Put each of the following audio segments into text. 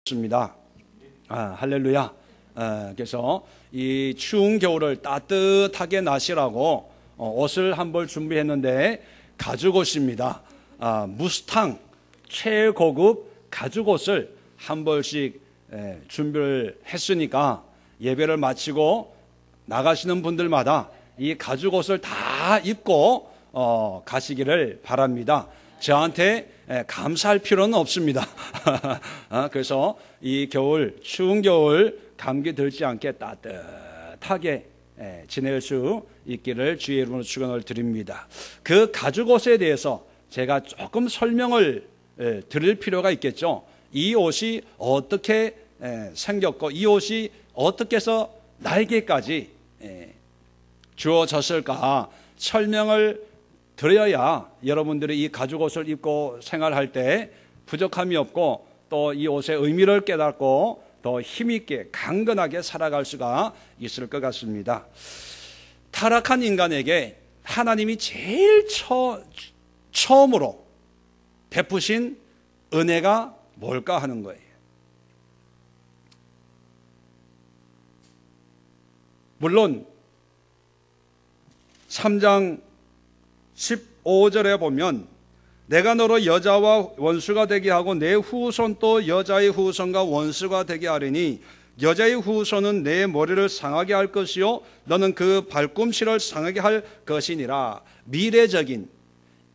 습니다. 할렐루야. 그래서 이 추운 겨울을 따뜻하게 나시라고 옷을 한 벌 준비했는데 가죽옷입니다. 무스탕 최고급 가죽옷을 한 벌씩 준비를 했으니까 예배를 마치고 나가시는 분들마다 이 가죽옷을 다 입고 가시기를 바랍니다. 저한테 감사할 필요는 없습니다. 그래서 이 겨울, 추운 겨울 감기 들지 않게 따뜻하게 지낼 수 있기를 주의 이름으로 축원을 드립니다. 그 가죽옷에 대해서 제가 조금 설명을 드릴 필요가 있겠죠. 이 옷이 어떻게 생겼고 이 옷이 어떻게 해서 나에게까지 주어졌을까 설명을 드려야 여러분들이 이 가죽옷을 입고 생활할 때 부족함이 없고 또 이 옷의 의미를 깨닫고 더 힘있게 강건하게 살아갈 수가 있을 것 같습니다. 타락한 인간에게 하나님이 제일 처음으로 베푸신 은혜가 뭘까 하는 거예요. 물론 3장 15절에 보면 내가 너로 여자와 원수가 되게 하고 내 후손도 여자의 후손과 원수가 되게 하리니 여자의 후손은 내 머리를 상하게 할 것이요 너는 그 발꿈치를 상하게 할 것이니라. 미래적인,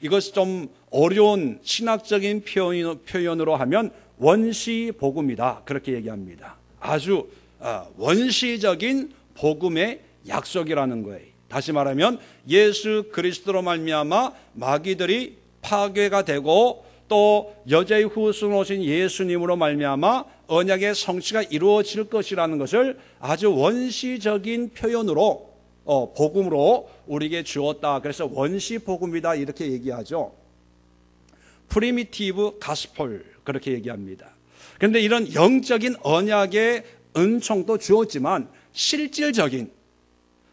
이것이 좀 어려운 신학적인 표현으로 하면 원시복음이다, 그렇게 얘기합니다. 아주 원시적인 복음의 약속이라는 거예요. 다시 말하면 예수 그리스도로 말미암아 마귀들이 파괴가 되고 또 여자의 후손으로 오신 예수님으로 말미암아 언약의 성취가 이루어질 것이라는 것을 아주 원시적인 표현으로 복음으로 우리에게 주었다. 그래서 원시 복음이다 이렇게 얘기하죠. 프리미티브 가스폴 그렇게 얘기합니다. 그런데 이런 영적인 언약의 은총도 주었지만 실질적인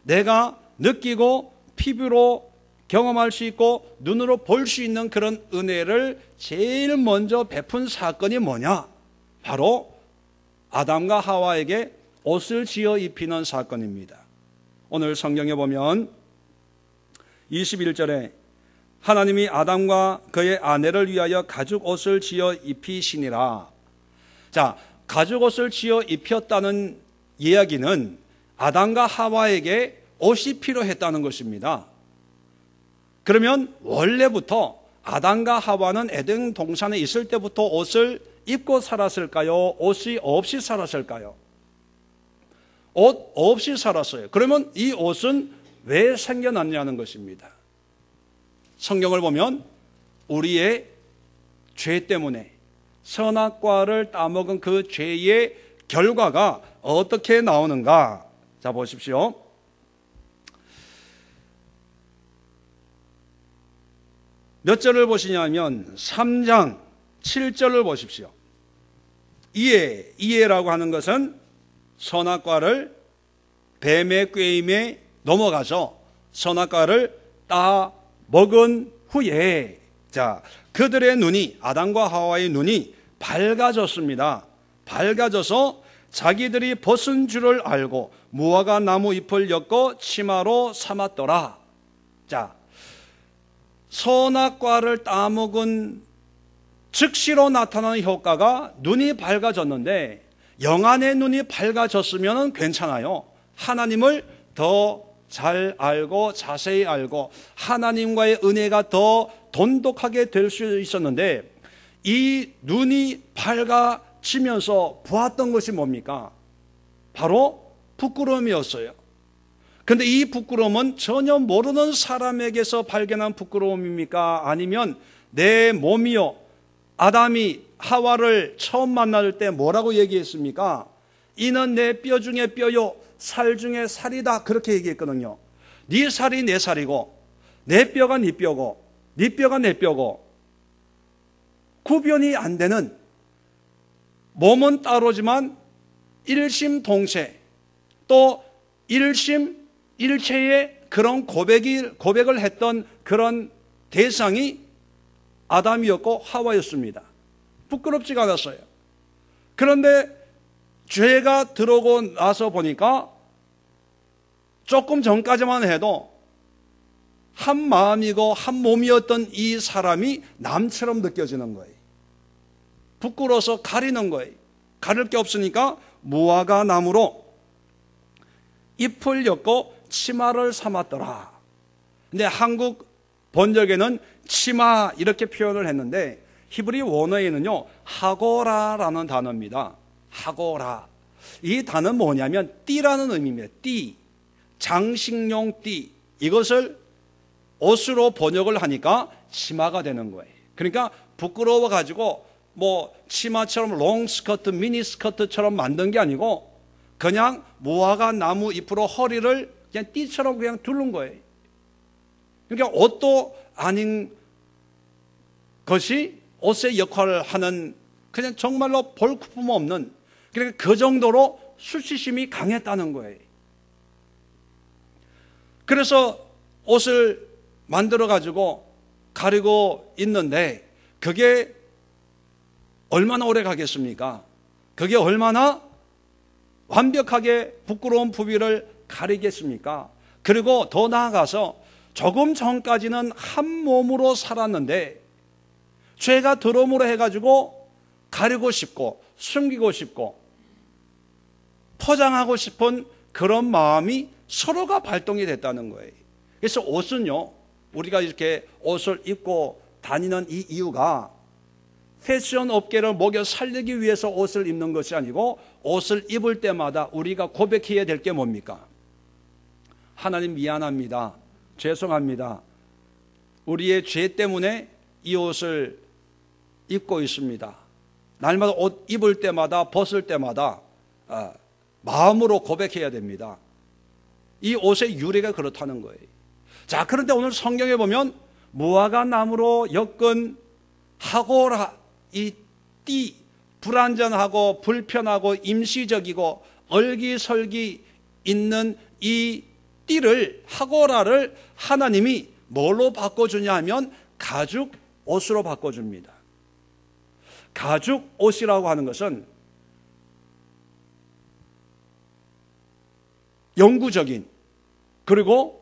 내가 느끼고 피부로 경험할 수 있고 눈으로 볼 수 있는 그런 은혜를 제일 먼저 베푼 사건이 뭐냐? 바로 아담과 하와에게 옷을 지어 입히는 사건입니다. 오늘 성경에 보면 21절에 하나님이 아담과 그의 아내를 위하여 가죽 옷을 지어 입히시니라. 자, 가죽 옷을 지어 입혔다는 이야기는 아담과 하와에게 옷이 필요했다는 것입니다. 그러면 원래부터 아담과 하와는 에덴 동산에 있을 때부터 옷을 입고 살았을까요? 옷이 없이 살았을까요? 옷 없이 살았어요. 그러면 이 옷은 왜 생겨났냐는 것입니다. 성경을 보면 우리의 죄 때문에 선악과를 따먹은 그 죄의 결과가 어떻게 나오는가? 자, 보십시오. 몇 절을 보시냐면 3장 7절을 보십시오. 이해라고 하는 것은 선악과를 뱀의 꾀임에 넘어가서 선악과를 따 먹은 후에 자, 그들의 눈이 아담과 하와의 눈이 밝아졌습니다. 밝아져서 자기들이 벗은 줄을 알고 무화과 나무 잎을 엮어 치마로 삼았더라. 자, 선악과를 따먹은 즉시로 나타나는 효과가 눈이 밝아졌는데 영안의 눈이 밝아졌으면 괜찮아요. 하나님을 더 잘 알고 자세히 알고 하나님과의 은혜가 더 돈독하게 될 수 있었는데 이 눈이 밝아지면서 보았던 것이 뭡니까? 바로 부끄러움이었어요. 그런데 이 부끄러움은 전혀 모르는 사람에게서 발견한 부끄러움입니까? 아니면 내 몸이요, 아담이 하와를 처음 만날 때 뭐라고 얘기했습니까? 이는 내 뼈 중에 뼈요 살 중에 살이다, 그렇게 얘기했거든요. 네 살이 내 살이고 내 뼈가 네 뼈고 네 뼈가 내 뼈고 구별이 안 되는, 몸은 따로지만 일심동체 또 일체의 그런 고백을 했던 그런 대상이 아담이었고 하와였습니다. 부끄럽지가 않았어요. 그런데 죄가 들어오고 나서 보니까 조금 전까지만 해도 한 마음이고 한 몸이었던 이 사람이 남처럼 느껴지는 거예요. 부끄러워서 가리는 거예요. 가릴 게 없으니까 무화과 나무로 잎을 엮고 치마를 삼았더라. 근데 한국 번역에는 치마 이렇게 표현을 했는데 히브리 원어에는요 하고라라는 단어입니다. 하고라. 이 단어는 뭐냐면 띠라는 의미입니다. 띠, 장식용 띠. 이것을 옷으로 번역을 하니까 치마가 되는 거예요. 그러니까 부끄러워 가지고 뭐 치마처럼 롱스커트, 미니스커트처럼 만든 게 아니고 그냥 무화과 나무 잎으로 허리를 그냥 띠처럼 그냥 두른 거예요. 그러니까 옷도 아닌 것이 옷의 역할을 하는 그냥 정말로 볼품 없는, 그러니까 그 정도로 수치심이 강했다는 거예요. 그래서 옷을 만들어 가지고 가리고 있는데 그게 얼마나 오래 가겠습니까? 그게 얼마나 완벽하게 부끄러운 부위를 가리겠습니까? 그리고 더 나아가서 조금 전까지는 한 몸으로 살았는데 죄가 들어옴으로 해가지고 가리고 싶고 숨기고 싶고 포장하고 싶은 그런 마음이 서로가 발동이 됐다는 거예요. 그래서 옷은요, 우리가 이렇게 옷을 입고 다니는 이 이유가 패션 업계를 먹여 살리기 위해서 옷을 입는 것이 아니고 옷을 입을 때마다 우리가 고백해야 될 게 뭡니까? 하나님 미안합니다. 죄송합니다. 우리의 죄 때문에 이 옷을 입고 있습니다. 날마다 옷 입을 때마다 벗을 때마다 마음으로 고백해야 됩니다. 이 옷의 유래가 그렇다는 거예요. 자, 그런데 오늘 성경에 보면 무화과 나무로 엮은 하고라, 이 띠, 불완전하고 불편하고 임시적이고 얼기설기 있는 이 띠를, 하고라를 하나님이 뭘로 바꿔주냐 하면 가죽 옷으로 바꿔줍니다. 가죽 옷이라고 하는 것은 영구적인, 그리고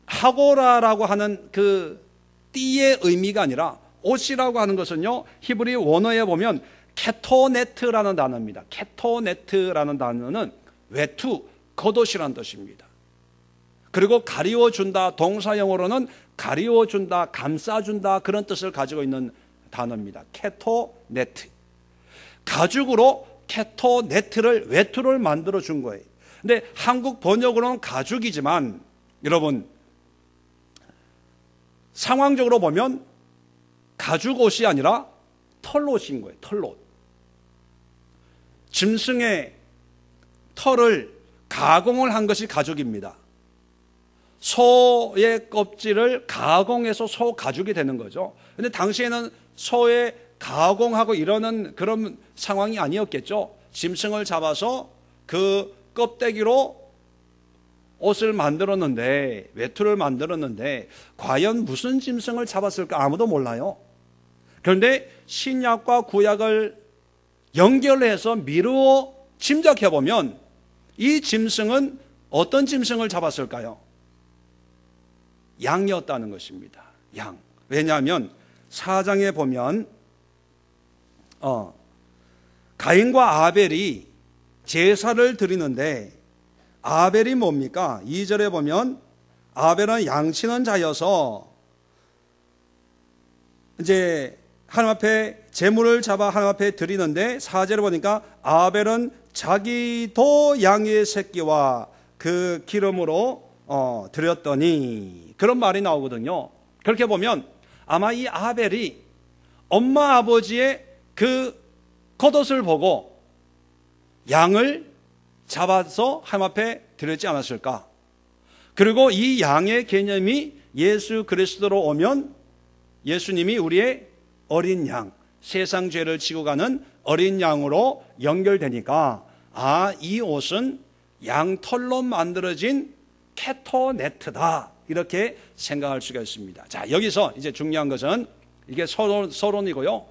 하고라라고 하는 그 띠의 의미가 아니라 옷이라고 하는 것은요, 히브리 원어에 보면 케토네트라는 단어입니다. 케토네트라는 단어는 외투, 겉옷이라는 뜻입니다. 그리고 가리워준다, 동사형으로는 가리워준다, 감싸준다, 그런 뜻을 가지고 있는 단어입니다. 케토네트. 가죽으로 케토네트를, 외투를 만들어 준 거예요. 근데 한국 번역으로는 가죽이지만 여러분 상황적으로 보면 가죽 옷이 아니라 털옷인 거예요. 털옷. 짐승의 털을 가공을 한 것이 가죽입니다. 소의 껍질을 가공해서 소 가죽이 되는 거죠. 근데 당시에는 소의 가공하고 이러는 그런 상황이 아니었겠죠. 짐승을 잡아서 그 껍데기로 옷을 만들었는데, 외투를 만들었는데 과연 무슨 짐승을 잡았을까 아무도 몰라요. 그런데 신약과 구약을 연결해서 미루어 짐작해 보면 이 짐승은 어떤 짐승을 잡았을까요? 양이었다는 것입니다. 양. 왜냐하면 4장에 보면 가인과 아벨이 제사를 드리는데 아벨이 뭡니까? 2절에 보면 아벨은 양치는 자여서 이제 하나님 앞에 제물을 잡아 하나님 앞에 드리는데 4절에 보니까 아벨은 자기도 양의 새끼와 그 기름으로 드렸더니, 그런 말이 나오거든요. 그렇게 보면 아마 이 아벨이 엄마 아버지의 그 겉옷을 보고 양을 잡아서 하나님 앞에 드렸지 않았을까. 그리고 이 양의 개념이 예수 그리스도로 오면 예수님이 우리의 어린 양, 세상 죄를 지고 가는 어린 양으로 연결되니까 이 옷은 양털로 만들어진 케토네트다, 이렇게 생각할 수가 있습니다. 자, 여기서 이제 중요한 것은 이게 서론이고요.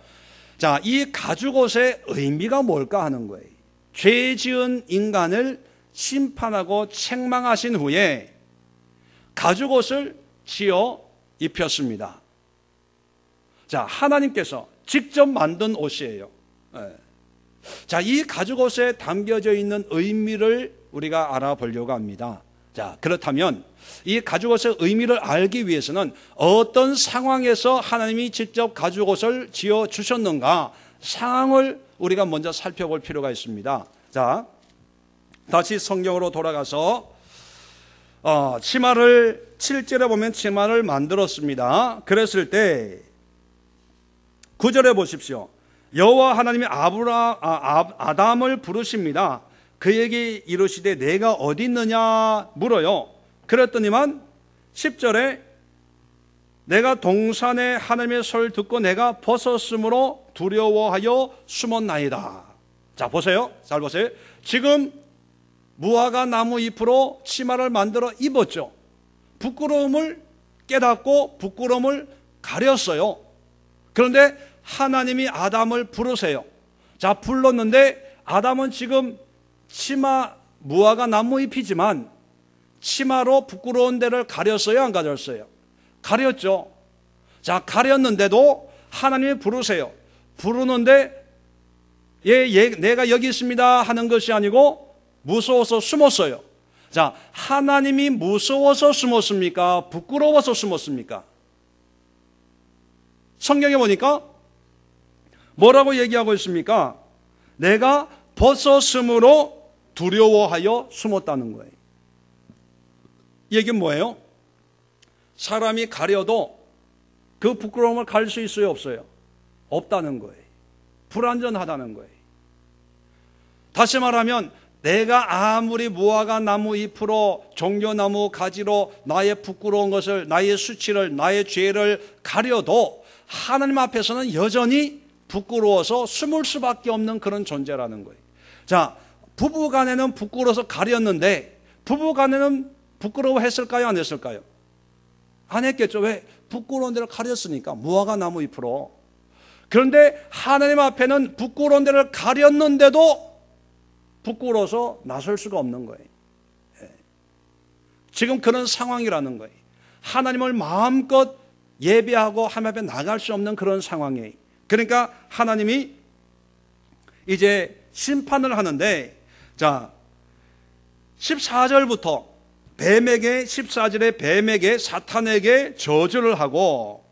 자, 이 가죽옷의 의미가 뭘까 하는 거예요. 죄 지은 인간을 심판하고 책망하신 후에 가죽옷을 지어 입혔습니다. 자, 하나님께서 직접 만든 옷이에요. 자, 이 가죽옷에 담겨져 있는 의미를 우리가 알아보려고 합니다. 자, 그렇다면 이 가죽옷의 의미를 알기 위해서는 어떤 상황에서 하나님이 직접 가죽옷을 지어 주셨는가 상황을 우리가 먼저 살펴볼 필요가 있습니다. 자, 다시 성경으로 돌아가서 치마를 7절에 보면 치마를 만들었습니다. 그랬을 때 9절에 보십시오. 여호와 하나님이 아담을 부르십니다. 그에게 이르시되 내가 어디 있느냐 물어요. 그랬더니만 10절에 내가 동산에 하나님의 소리를 듣고 내가 벗었으므로 두려워하여 숨었나이다. 자, 보세요. 잘 보세요. 지금 무화과 나무 잎으로 치마를 만들어 입었죠. 부끄러움을 깨닫고 부끄러움을 가렸어요. 그런데 하나님이 아담을 부르세요. 자, 불렀는데 아담은 지금 치마 무화과 나무 잎이지만 치마로 부끄러운 데를 가렸어요, 안 가렸어요? 가렸죠. 자, 가렸는데도 하나님이 부르세요. 부르는데 내가 여기 있습니다 하는 것이 아니고 무서워서 숨었어요. 자, 하나님이 무서워서 숨었습니까? 부끄러워서 숨었습니까? 성경에 보니까 뭐라고 얘기하고 있습니까? 내가 벗었으므로 두려워하여 숨었다는 거예요. 이 얘기는 뭐예요? 사람이 가려도 그 부끄러움을 가릴 수 있어요, 없어요? 없다는 거예요. 불완전하다는 거예요. 다시 말하면 내가 아무리 무화과 나무 잎으로 종려나무 가지로 나의 부끄러운 것을, 나의 수치를, 나의 죄를 가려도 하나님 앞에서는 여전히 부끄러워서 숨을 수밖에 없는 그런 존재라는 거예요. 자, 부부간에는 부끄러워서 가렸는데 부부간에는 부끄러워했을까요, 안 했을까요? 안 했겠죠. 왜? 부끄러운 데를 가렸으니까, 무화과 나무 잎으로. 그런데 하나님 앞에는 부끄러운 데를 가렸는데도 부끄러워서 나설 수가 없는 거예요. 지금 그런 상황이라는 거예요. 하나님을 마음껏 예배하고 하나님 앞에 나갈 수 없는 그런 상황이에요. 그러니까 하나님이 이제 심판을 하는데, 자, 14절부터 뱀에게, 14절에 뱀에게, 사탄에게 저주를 하고,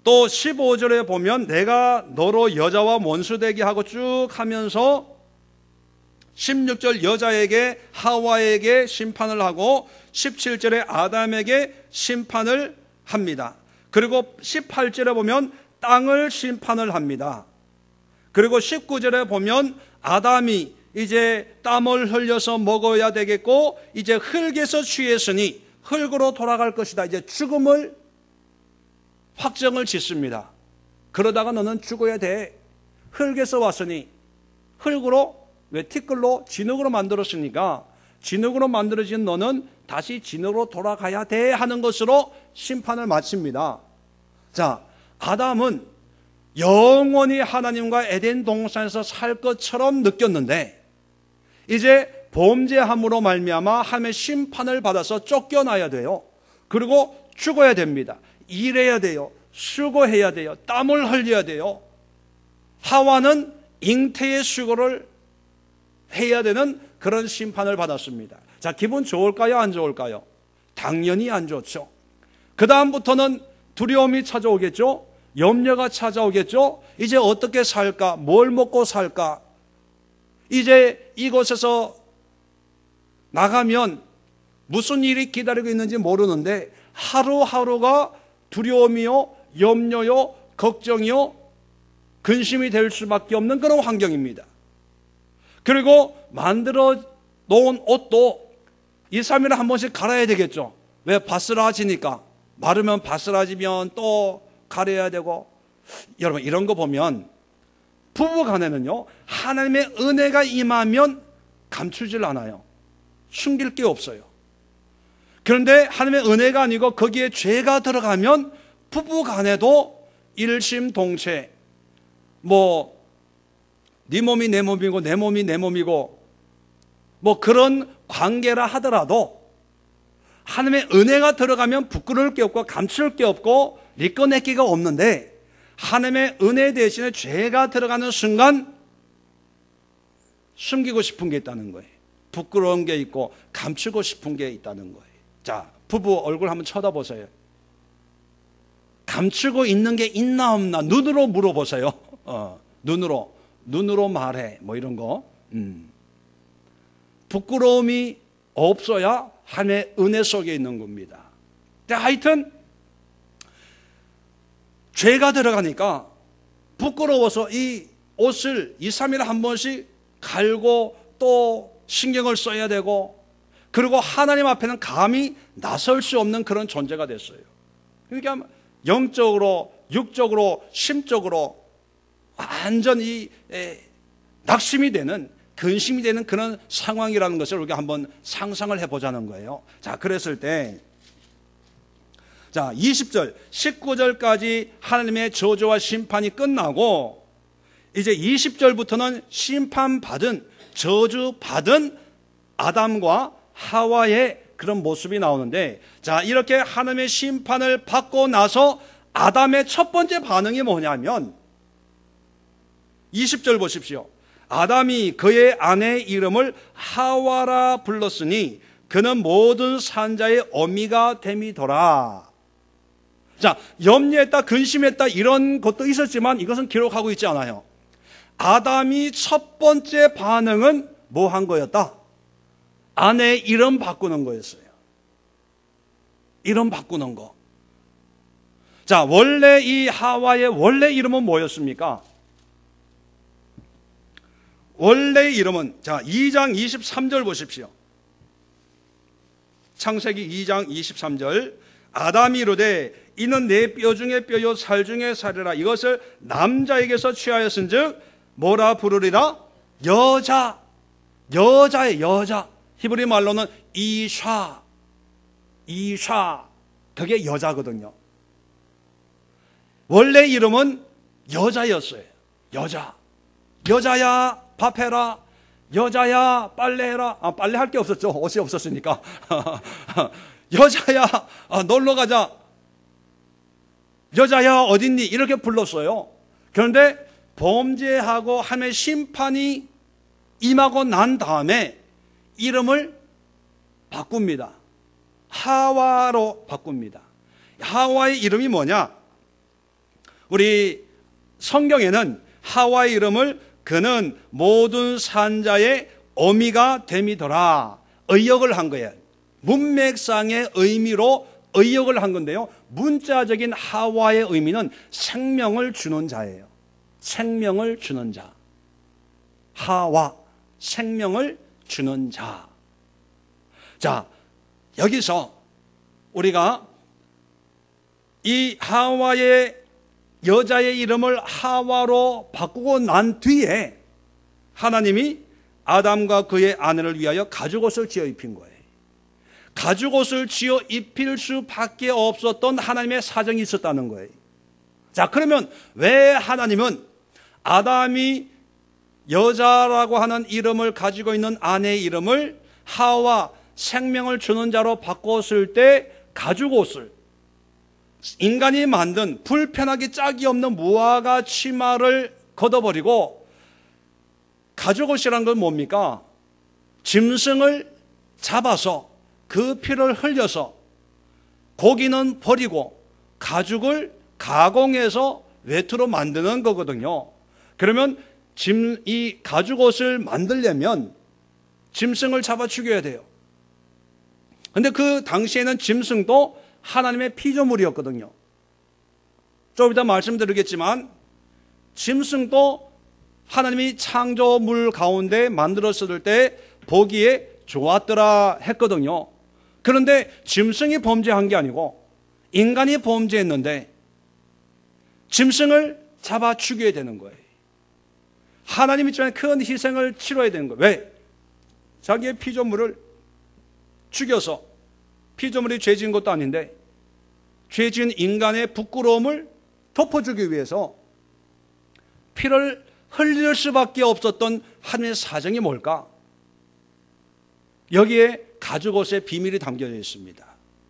또 15절에 보면 내가 너로 여자와 원수되게 하고 쭉 하면서 16절 여자에게, 하와에게 심판을 하고 17절에 아담에게 심판을 합니다. 그리고 18절에 보면 땅을 심판을 합니다. 그리고 19절에 보면 아담이 이제 땀을 흘려서 먹어야 되겠고 이제 흙에서 취했으니 흙으로 돌아갈 것이다. 이제 죽음을 확정을 짓습니다. 그러다가 너는 죽어야 돼. 흙에서 왔으니 흙으로, 왜 티끌로 진흙으로 만들었으니까 진흙으로 만들어진 너는 다시 진흙으로 돌아가야 돼 하는 것으로 심판을 마칩니다. 자, 아담은 영원히 하나님과 에덴 동산에서 살 것처럼 느꼈는데 이제 범죄함으로 말미암아 하나님의 심판을 받아서 쫓겨나야 돼요. 그리고 죽어야 됩니다. 일해야 돼요. 수고해야 돼요. 땀을 흘려야 돼요. 하와는 잉태의 수고를 해야 되는 그런 심판을 받았습니다. 자, 기분 좋을까요? 안 좋을까요? 당연히 안 좋죠. 그 다음부터는 두려움이 찾아오겠죠. 염려가 찾아오겠죠. 이제 어떻게 살까? 뭘 먹고 살까? 이제 이곳에서 나가면 무슨 일이 기다리고 있는지 모르는데 하루하루가 두려움이요, 염려요, 걱정이요, 근심이 될 수밖에 없는 그런 환경입니다. 그리고 만들어 놓은 옷도 2, 3일에 한 번씩 갈아야 되겠죠. 왜? 바스라지니까. 마르면 바스라지면 또 가려야 되고. 여러분, 이런 거 보면 부부 간에는요, 하나님의 은혜가 임하면 감추질 않아요. 숨길 게 없어요. 그런데 하나님의 은혜가 아니고 거기에 죄가 들어가면 부부 간에도 일심동체, 뭐 네 몸이 내 몸이고 내 몸이 내 몸이고 뭐 그런 관계라 하더라도 하나님의 은혜가 들어가면 부끄러울 게 없고 감출 게 없고 니꺼 내끼가 없는데, 하나님의 은혜 대신에 죄가 들어가는 순간 숨기고 싶은 게 있다는 거예요. 부끄러운 게 있고 감추고 싶은 게 있다는 거예요. 자, 부부 얼굴 한번 쳐다보세요. 감추고 있는 게 있나 없나 눈으로 물어보세요. 눈으로 말해, 뭐 이런 거. 부끄러움이 없어야 하나님의 은혜 속에 있는 겁니다. 하여튼 죄가 들어가니까 부끄러워서 이 옷을 2, 3일에 한 번씩 갈고 또 신경을 써야 되고, 그리고 하나님 앞에는 감히 나설 수 없는 그런 존재가 됐어요. 그러니까 영적으로, 육적으로, 심적으로 완전히 낙심이 되는, 근심이 되는 그런 상황이라는 것을 우리가 한번 상상을 해보자는 거예요. 자, 그랬을 때, 자, 20절, 19절까지 하나님의 저주와 심판이 끝나고, 이제 20절부터는 심판받은, 저주받은 아담과 하와의 그런 모습이 나오는데, 자, 이렇게 하나님의 심판을 받고 나서 아담의 첫 번째 반응이 뭐냐면 20절 보십시오. 아담이 그의 아내의 이름을 하와라 불렀으니 그는 모든 산자의 어미가 됨이더라. 자, 염려했다, 근심했다 이런 것도 있었지만 이것은 기록하고 있지 않아요. 아담이 첫 번째 반응은 뭐 한 거였다? 아내의 이름 바꾸는 거였어요. 이름 바꾸는 거. 자, 원래 이 하와의 원래 이름은 뭐였습니까? 원래 이름은, 자, 2장 23절 보십시오. 창세기 2장 23절. 아담이 이르되 이는 내 뼈 중에 뼈요 살 중에 살이라. 이것을 남자에게서 취하였은즉 뭐라 부르리라? 여자. 여자의 여자. 히브리 말로는 이샤. 그게 여자거든요. 원래 이름은 여자였어요. 여자야 밥해라, 여자야 빨래해라. 빨래할 게 없었죠. 옷이 없었으니까. 여자야 놀러가자, 여자야 어딨니, 이렇게 불렀어요. 그런데 범죄하고 하나님의 심판이 임하고 난 다음에 이름을 바꿉니다. 하와로 바꿉니다. 하와의 이름이 뭐냐? 우리 성경에는 하와의 이름을 그는 모든 산자의 어미가 됨이더라 의역을 한 거예요. 문맥상의 의미로 의역을 한 건데요, 문자적인 하와의 의미는 생명을 주는 자예요. 생명을 주는 자. 하와, 생명을 주는 자. 자, 여기서 우리가 이 하와의 여자의 이름을 하와로 바꾸고 난 뒤에 하나님이 아담과 그의 아내를 위하여 가죽옷을 지어 입힌 거예요. 가죽옷을 지어 입힐 수밖에 없었던 하나님의 사정이 있었다는 거예요. 자, 그러면 왜 하나님은 아담이 여자라고 하는 이름을 가지고 있는 아내의 이름을 하와, 생명을 주는 자로 바꿨을 때 가죽옷을, 인간이 만든 불편하기 짝이 없는 무화과 치마를 걷어버리고, 가죽옷이란 건 뭡니까? 짐승을 잡아서 그 피를 흘려서 고기는 버리고 가죽을 가공해서 외투로 만드는 거거든요. 그러면 이 가죽옷을 만들려면 짐승을 잡아 죽여야 돼요. 근데 그 당시에는 짐승도 하나님의 피조물이었거든요. 좀 이따 말씀드리겠지만 짐승도 하나님이 창조물 가운데 만들었을 때 보기에 좋았더라 했거든요. 그런데 짐승이 범죄한 게 아니고 인간이 범죄했는데 짐승을 잡아 죽여야 되는 거예요. 하나님 입장에 큰 희생을 치러야 되는 거예요. 왜? 자기의 피조물을 죽여서, 피조물이 죄 지은 것도 아닌데 죄 지은 인간의 부끄러움을 덮어주기 위해서 피를 흘릴 수밖에 없었던 하나님의 사정이 뭘까? 여기에 가죽옷의 비밀이 담겨져 있습니다.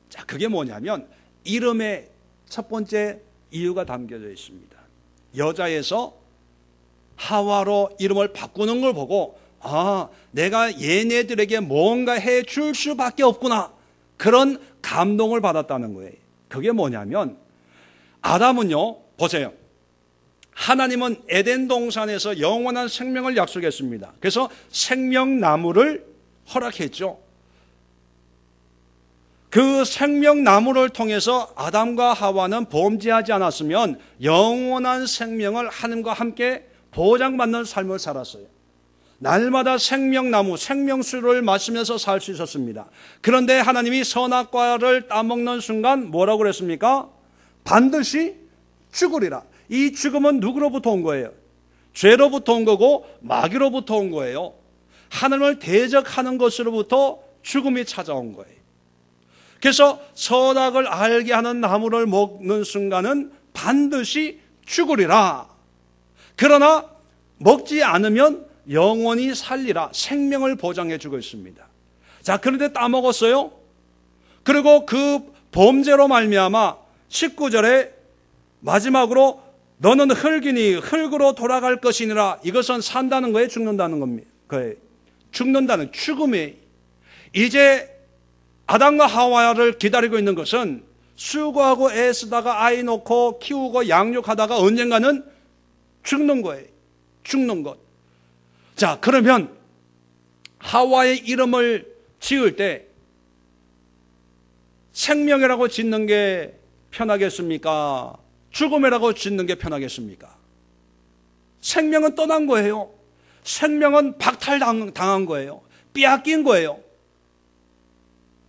자, 그게 뭐냐면 이름의 첫 번째 이유가 담겨져 있습니다. 여자에서 하와로 이름을 바꾸는 걸 보고 내가 얘네들에게 뭔가 해줄 수밖에 없구나, 그런 감동을 받았다는 거예요. 그게 뭐냐면 아담은요, 보세요. 하나님은 에덴 동산에서 영원한 생명을 약속했습니다. 그래서 생명나무를 허락했죠. 그 생명나무를 통해서 아담과 하와는 범죄하지 않았으면 영원한 생명을 하나님과 함께 보장받는 삶을 살았어요. 날마다 생명나무, 생명수를 마시면서 살 수 있었습니다. 그런데 하나님이 선악과를 따먹는 순간 뭐라고 그랬습니까? 반드시 죽으리라. 이 죽음은 누구로부터 온 거예요? 죄로부터 온 거고 마귀로부터 온 거예요. 하나님을 대적하는 것으로부터 죽음이 찾아온 거예요. 그래서 선악을 알게 하는 나무를 먹는 순간은 반드시 죽으리라. 그러나 먹지 않으면 영원히 살리라. 생명을 보장해 주고 있습니다. 자, 그런데 따먹었어요. 그리고 그 범죄로 말미암아 19절에 마지막으로 너는 흙이니 흙으로 돌아갈 것이니라. 이것은 산다는 거예요, 죽는다는 겁니다. 죽는다는 죽음이. 이제 아담과 하와를 기다리고 있는 것은 수고하고 애쓰다가 아이 놓고 키우고 양육하다가 언젠가는 죽는 거예요. 죽는 것. 자, 그러면 하와의 이름을 지을 때 생명이라고 짓는 게 편하겠습니까? 죽음이라고 짓는 게 편하겠습니까? 생명은 떠난 거예요. 생명은 박탈당한 거예요. 빼앗긴 거예요.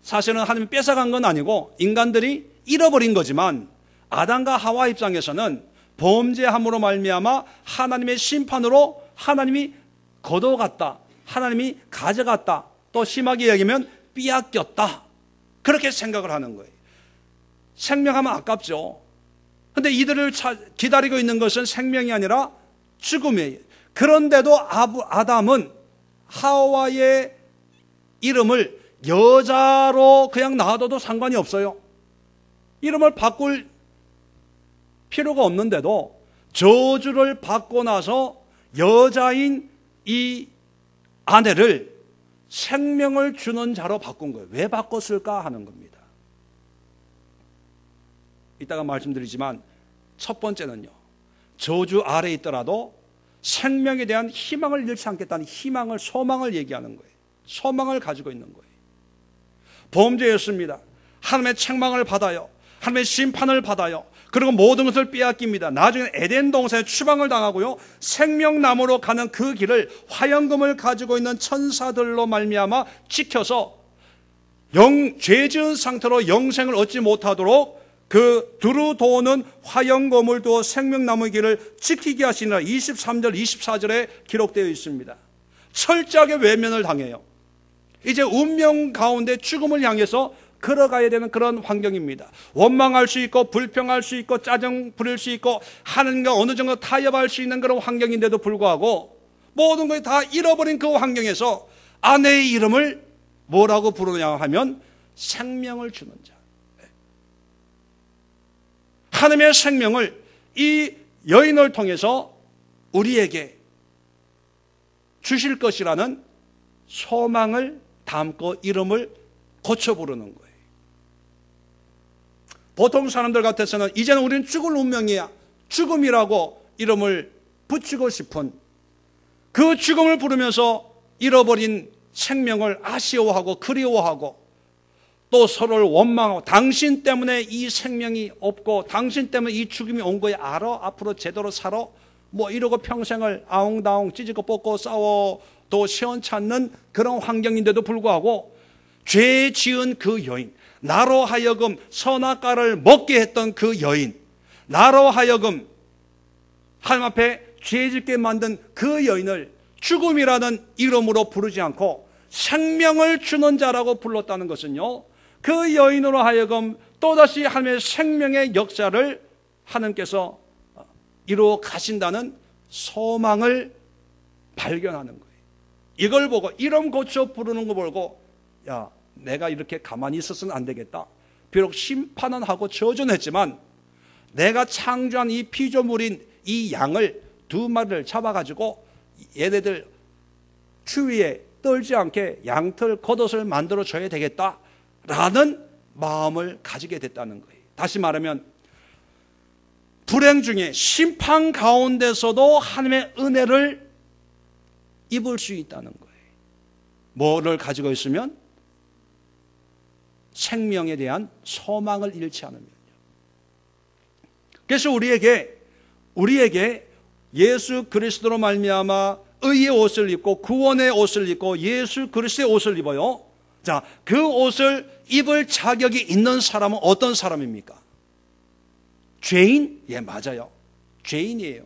사실은 하나님이 뺏어간 건 아니고 인간들이 잃어버린 거지만 아담과 하와 입장에서는 범죄함으로 말미암아 하나님의 심판으로 하나님이 거둬갔다, 하나님이 가져갔다, 또 심하게 얘기하면 빼앗겼다, 그렇게 생각을 하는 거예요. 생명하면 아깝죠. 그런데 이들을 기다리고 있는 것은 생명이 아니라 죽음이에요. 그런데도 아담은 하와의 이름을 여자로 그냥 놔둬도 상관이 없어요. 이름을 바꿀 필요가 없는데도 저주를 받고 나서 여자인 이 아내를 생명을 주는 자로 바꾼 거예요. 왜 바꿨을까 하는 겁니다. 이따가 말씀드리지만 첫 번째는요, 저주 아래에 있더라도 생명에 대한 희망을 잃지 않겠다는 희망을, 소망을 얘기하는 거예요. 소망을 가지고 있는 거예요. 범죄였습니다. 하나님의 책망을 받아요. 하나님의 심판을 받아요. 그리고 모든 것을 빼앗깁니다. 나중에 에덴 동산에 추방을 당하고요, 생명나무로 가는 그 길을 화영금을 가지고 있는 천사들로 말미암아 지켜서 죄 지은 상태로 영생을 얻지 못하도록 그 두루 도는 화영검을 두어 생명나무의 길을 지키게 하시니라. 23절 24절에 기록되어 있습니다. 철저하게 외면을 당해요. 이제 운명 가운데 죽음을 향해서 걸어가야 되는 그런 환경입니다. 원망할 수 있고 불평할 수 있고 짜증 부릴 수 있고 하나님과 어느 정도 타협할 수 있는 그런 환경인데도 불구하고 모든 것이 다 잃어버린 그 환경에서 아내의 이름을 뭐라고 부르냐 하면 생명을 주는 자. 하나님의 생명을 이 여인을 통해서 우리에게 주실 것이라는 소망을 담고 이름을 고쳐 부르는 거예요. 보통 사람들 같아서는 이제는 우리는 죽을 운명이야, 죽음이라고 이름을 붙이고 싶은, 그 죽음을 부르면서 잃어버린 생명을 아쉬워하고 그리워하고 또 서로를 원망하고, 당신 때문에 이 생명이 없고 당신 때문에 이 죽음이 온 거야, 알아? 앞으로 제대로 살아? 뭐 이러고 평생을 아웅다웅 찢고 뽑고 싸워 또 시원찮는 그런 환경인데도 불구하고 죄 지은 그 여인, 나로 하여금 선악과를 먹게 했던 그 여인, 나로 하여금 하나님 앞에 죄 짓게 만든 그 여인을 죽음이라는 이름으로 부르지 않고 생명을 주는 자라고 불렀다는 것은요, 그 여인으로 하여금 또다시 하나님의 생명의 역사를 하나님께서 이루어 가신다는 소망을 발견하는 거예요. 이걸 보고 이름 고쳐 부르는 거 보고 야, 내가 이렇게 가만히 있어서는 안 되겠다. 비록 심판은 하고 저주는 했지만 내가 창조한 이 피조물인 이 양을 두 마리를 잡아가지고 얘네들 추위에 떨지 않게 양털 겉옷을 만들어 줘야 되겠다라는 마음을 가지게 됐다는 거예요. 다시 말하면 불행 중에 심판 가운데서도 하나님의 은혜를 입을 수 있다는 거예요. 뭐를 가지고 있으면? 생명에 대한 소망을 잃지 않으면요. 그래서 우리에게 예수 그리스도로 말미암아 의의 옷을 입고 구원의 옷을 입고 예수 그리스도의 옷을 입어요. 자, 그 옷을 입을 자격이 있는 사람은 어떤 사람입니까? 죄인? 예, 맞아요. 죄인이에요.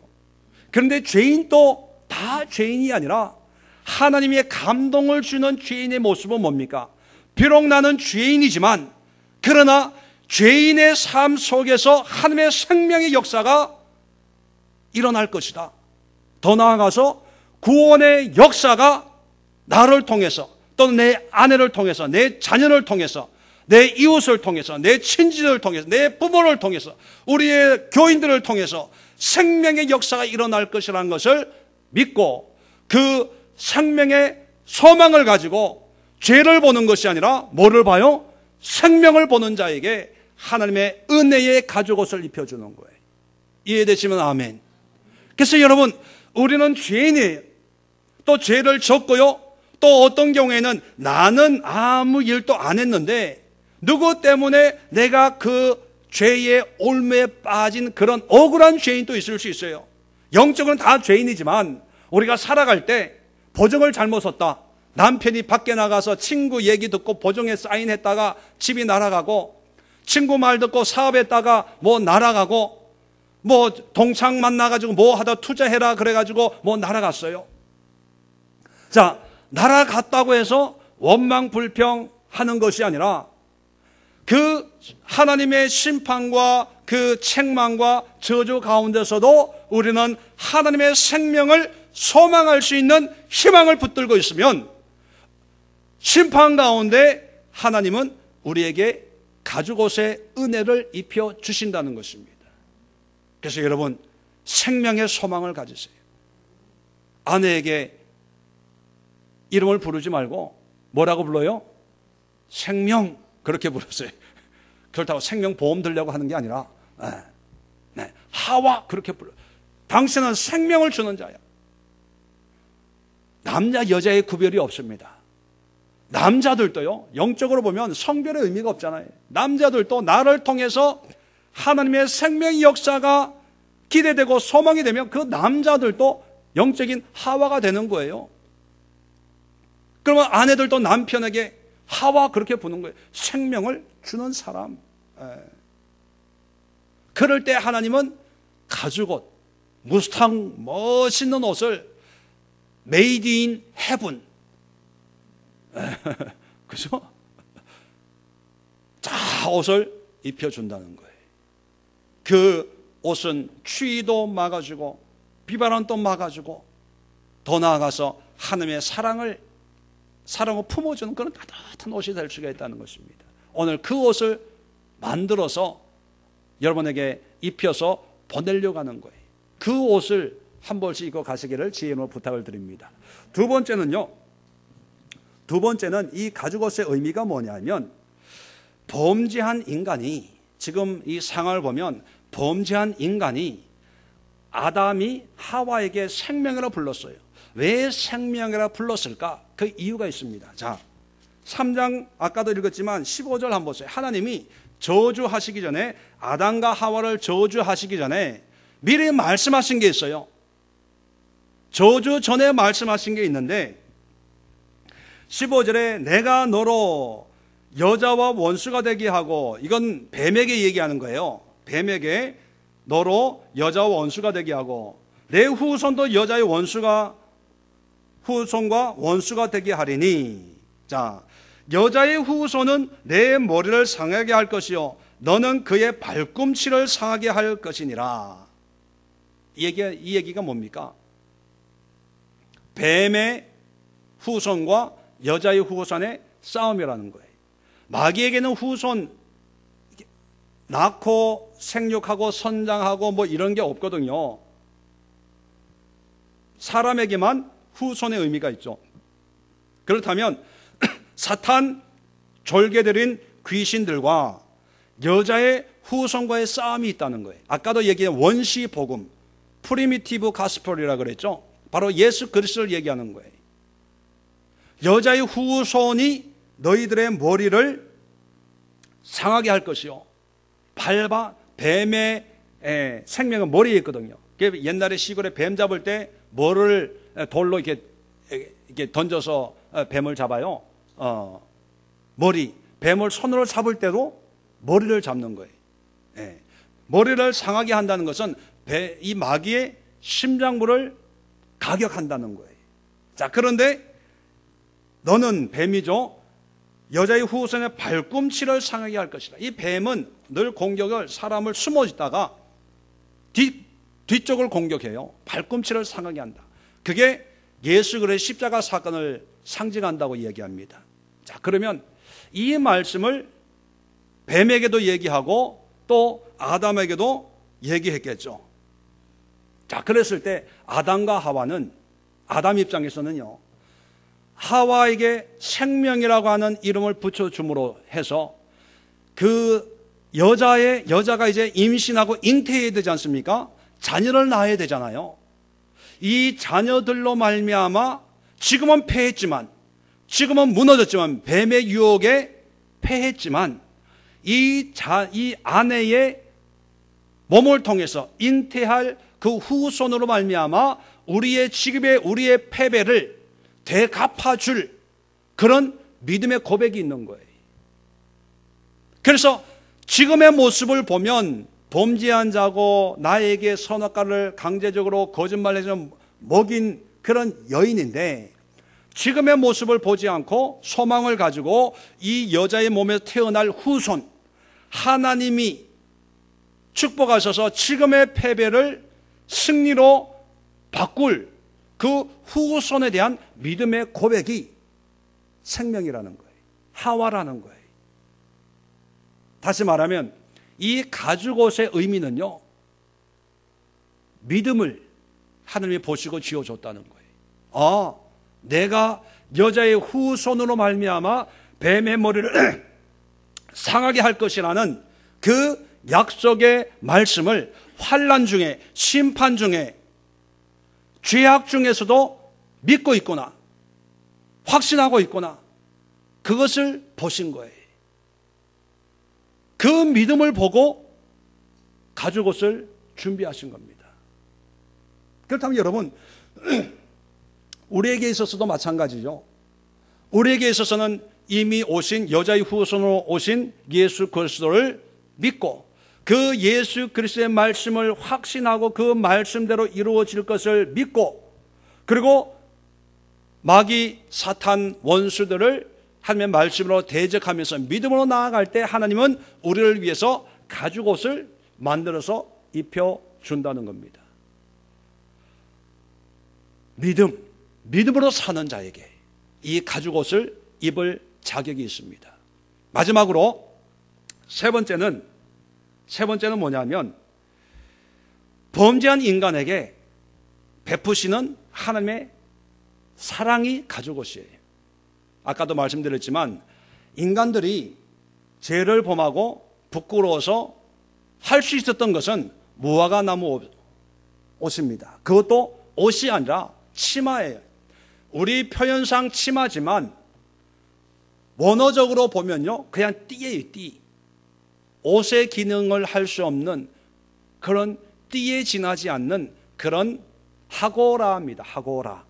그런데 죄인도 다 죄인이 아니라 하나님의 감동을 주는 죄인의 모습은 뭡니까? 비록 나는 죄인이지만 그러나 죄인의 삶 속에서 하나님의 생명의 역사가 일어날 것이다. 더 나아가서 구원의 역사가 나를 통해서 또는 내 아내를 통해서 내 자녀를 통해서 내 이웃을 통해서 내 친지를 통해서 내 부모를 통해서 우리의 교인들을 통해서 생명의 역사가 일어날 것이라는 것을 믿고 그 생명의 소망을 가지고 죄를 보는 것이 아니라 뭐를 봐요? 생명을 보는 자에게 하나님의 은혜의 가죽옷을 입혀주는 거예요. 이해되시면 아멘. 그래서 여러분, 우리는 죄인이에요. 또 죄를 졌고요. 또 어떤 경우에는 나는 아무 일도 안 했는데 누구 때문에 내가 그 죄의 올무에 빠진 그런 억울한 죄인도 있을 수 있어요. 영적으로는 다 죄인이지만 우리가 살아갈 때 보증을 잘못 썼다. 남편이 밖에 나가서 친구 얘기 듣고 보증에 사인했다가 집이 날아가고, 친구 말 듣고 사업했다가 뭐 날아가고, 뭐 동창 만나가지고 뭐 하다 투자해라 그래가지고 뭐 날아갔어요. 자, 날아갔다고 해서 원망 불평하는 것이 아니라 그 하나님의 심판과 그 책망과 저주 가운데서도 우리는 하나님의 생명을 소망할 수 있는 희망을 붙들고 있으면 심판 가운데 하나님은 우리에게 가죽옷의 은혜를 입혀 주신다는 것입니다. 그래서 여러분, 생명의 소망을 가지세요. 아내에게 이름을 부르지 말고 뭐라고 불러요? 생명, 그렇게 불렀어요. 그렇다고 생명보험 들려고 하는 게 아니라 하와, 그렇게 불러. 당신은 생명을 주는 자야. 남자 여자의 구별이 없습니다. 남자들도요, 영적으로 보면 성별의 의미가 없잖아요. 남자들도 나를 통해서 하나님의 생명의 역사가 기대되고 소망이 되면 그 남자들도 영적인 하와가 되는 거예요. 그러면 아내들도 남편에게 하와, 그렇게 부르는 거예요. 생명을 주는 사람. 그럴 때 하나님은 가죽옷, 무스탕 멋있는 옷을 메이드 인 헤븐, 그죠? 자, 옷을 입혀준다는 거예요. 그 옷은 추위도 막아주고 비바람도 막아주고 더 나아가서 하나님의 사랑을 품어주는 그런 따뜻한 옷이 될 수가 있다는 것입니다. 오늘 그 옷을 만들어서 여러분에게 입혀서 보내려고 하는 거예요. 그 옷을 한 벌씩 입고 가시기를 지혜로 부탁을 드립니다. 두 번째는 이 가죽옷의 의미가 뭐냐면, 범죄한 인간이, 지금 이 상황을 보면 범죄한 인간이 아담이 하와에게 생명이라 불렀어요. 왜 생명이라 불렀을까? 그 이유가 있습니다. 자, 3장 아까도 읽었지만 15절 한번 보세요. 하나님이 저주하시기 전에, 아담과 하와를 저주하시기 전에 미리 말씀하신 게 있어요. 저주 전에 말씀하신 게 있는데 15절에 내가 너로 여자와 원수가 되게 하고, 이건 뱀에게 얘기하는 거예요. 뱀에게 너로 여자와 원수가 되게 하고 내 후손도 여자의 후손과 원수가 되게 하리니, 자, 여자의 후손은 내 머리를 상하게 할 것이요 너는 그의 발꿈치를 상하게 할 것이니라. 이 얘기가 뭡니까? 뱀의 후손과 여자의 후손의 싸움이라는 거예요. 마귀에게는 후손, 낳고 생육하고 선장하고 뭐 이런 게 없거든요. 사람에게만 후손의 의미가 있죠. 그렇다면 사탄 졸개들인 귀신들과 여자의 후손과의 싸움이 있다는 거예요. 아까도 얘기한 원시 복음, 프리미티브 가스펠이라고 그랬죠. 바로 예수 그리스도를 얘기하는 거예요. 여자의 후손이 너희들의 머리를 상하게 할 것이요, 뱀의 생명은 머리에 있거든요. 옛날에 시골에 뱀 잡을 때 뭐를 돌로 이렇게 던져서 뱀을 잡아요. 뱀을 손으로 잡을 때도 머리를 잡는 거예요. 머리를 상하게 한다는 것은 이 마귀의 심장부를 가격한다는 거예요. 자, 그런데 너는 뱀이죠. 여자의 후손의 발꿈치를 상하게 할 것이다. 이 뱀은 늘 공격을, 사람을 숨어 있다가 뒤쪽을 공격해요. 발꿈치를 상하게 한다. 그게 예수 그리스도의 십자가 사건을 상징한다고 얘기합니다. 자, 그러면 이 말씀을 뱀에게도 얘기하고 또 아담에게도 얘기했겠죠. 자, 그랬을 때 아담과 하와는, 아담 입장에서는요, 하와에게 생명이라고 하는 이름을 붙여줌으로 해서 그 여자가 이제 임신하고 잉태해야 되지 않습니까? 자녀를 낳아야 되잖아요. 이 자녀들로 말미암아 지금은 패했지만, 지금은 무너졌지만, 뱀의 유혹에 패했지만, 이 아내의 몸을 통해서 잉태할 그 후손으로 말미암아 우리의 패배를 되갚아줄 그런 믿음의 고백이 있는 거예요. 그래서 지금의 모습을 보면 범죄한 자고 나에게 선악과를 강제적으로 거짓말해서 먹인 그런 여인인데, 지금의 모습을 보지 않고 소망을 가지고 이 여자의 몸에서 태어날 후손, 하나님이 축복하셔서 지금의 패배를 승리로 바꿀 그 후손에 대한 믿음의 고백이 생명이라는 거예요. 하와라는 거예요. 다시 말하면 이 가죽옷의 의미는요, 믿음을 하나님이 보시고 지어줬다는 거예요. 내가 여자의 후손으로 말미암아 뱀의 머리를 상하게 할 것이라는 그 약속의 말씀을 환난 중에, 심판 중에, 죄악 중에서도 믿고 있구나, 확신하고 있구나, 그것을 보신 거예요. 그 믿음을 보고 가죽옷을 준비하신 겁니다. 그렇다면 여러분, 우리에게 있어서도 마찬가지죠. 우리에게 있어서는 이미 오신, 여자의 후손으로 오신 예수 그리스도를 믿고 그 예수 그리스도의 말씀을 확신하고 그 말씀대로 이루어질 것을 믿고, 그리고 마귀, 사탄, 원수들을 하나님의 말씀으로 대적하면서 믿음으로 나아갈 때 하나님은 우리를 위해서 가죽옷을 만들어서 입혀준다는 겁니다. 믿음으로 사는 자에게 이 가죽옷을 입을 자격이 있습니다. 마지막으로 세 번째는 뭐냐면, 범죄한 인간에게 베푸시는 하나님의 사랑이 가죽옷이에요. 아까도 말씀드렸지만 인간들이 죄를 범하고 부끄러워서 할 수 있었던 것은 무화과 나무 옷입니다. 그것도 옷이 아니라 치마예요. 우리 표현상 치마지만 원어적으로 보면요, 그냥 띠예요, 띠. 옷의 기능을 할 수 없는 그런 띠에 지나지 않는 그런 하고라입니다. 하고라.